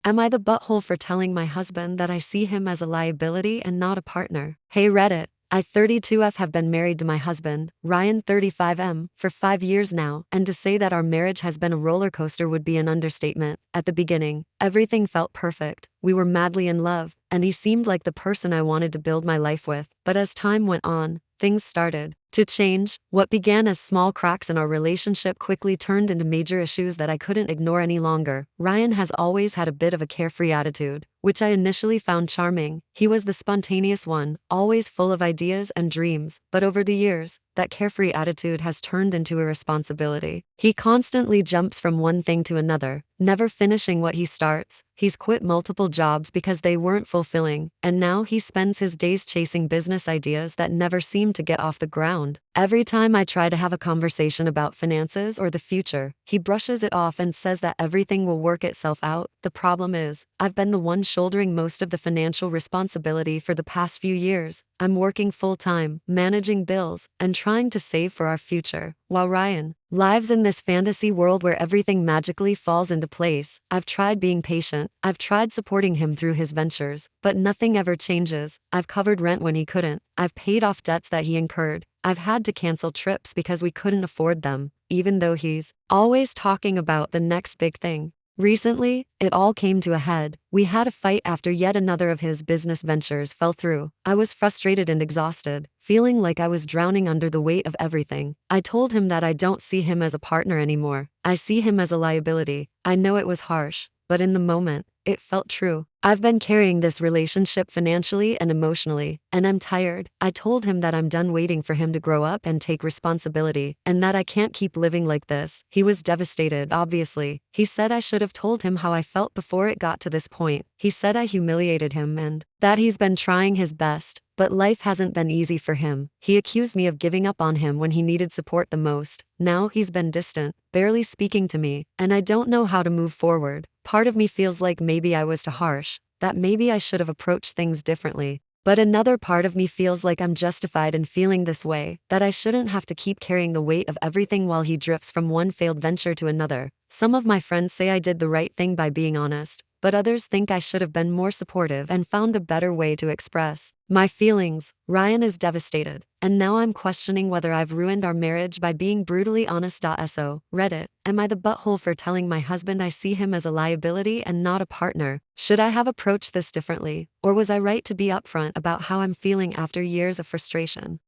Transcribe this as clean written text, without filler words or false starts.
Am I the butthole for telling my husband that I see him as a liability and not a partner? Hey Reddit, I 32F have been married to my husband, Ryan 35M, for 5 years now, and to say that our marriage has been a roller coaster would be an understatement. At the beginning, everything felt perfect. We were madly in love, and he seemed like the person I wanted to build my life with. But as time went on, things started to change. What began as small cracks in our relationship quickly turned into major issues that I couldn't ignore any longer. Ryan has always had a bit of a carefree attitude, which I initially found charming. He was the spontaneous one, always full of ideas and dreams, but over the years, that carefree attitude has turned into irresponsibility. He constantly jumps from one thing to another, never finishing what he starts. He's quit multiple jobs because they weren't fulfilling, and now he spends his days chasing business ideas that never seem to get off the ground. Every time I try to have a conversation about finances or the future, he brushes it off and says that everything will work itself out. The problem is, I've been the one shouldering most of the financial responsibility for the past few years. I'm working full-time, managing bills, and trying to save for our future, while Ryan lives in this fantasy world where everything magically falls into place. I've tried being patient, I've tried supporting him through his ventures, but nothing ever changes. I've covered rent when he couldn't, I've paid off debts that he incurred, I've had to cancel trips because we couldn't afford them, even though he's always talking about the next big thing. Recently, it all came to a head. We had a fight after yet another of his business ventures fell through. I was frustrated and exhausted, feeling like I was drowning under the weight of everything. I told him that I don't see him as a partner anymore. I see him as a liability. I know it was harsh, but in the moment, it felt true. I've been carrying this relationship financially and emotionally, and I'm tired. I told him that I'm done waiting for him to grow up and take responsibility, and that I can't keep living like this. He was devastated, obviously. He said I should have told him how I felt before it got to this point. He said I humiliated him and that he's been trying his best, but life hasn't been easy for him. He accused me of giving up on him when he needed support the most. Now he's been distant, barely speaking to me, and I don't know how to move forward. Part of me feels like maybe I was too harsh, that maybe I should have approached things differently. But another part of me feels like I'm justified in feeling this way, that I shouldn't have to keep carrying the weight of everything while he drifts from one failed venture to another. Some of my friends say I did the right thing by being honest, but others think I should have been more supportive and found a better way to express my feelings. Ryan is devastated, and now I'm questioning whether I've ruined our marriage by being brutally honest. So, Reddit, am I the butthole for telling my husband I see him as a liability and not a partner? Should I have approached this differently, or was I right to be upfront about how I'm feeling after years of frustration?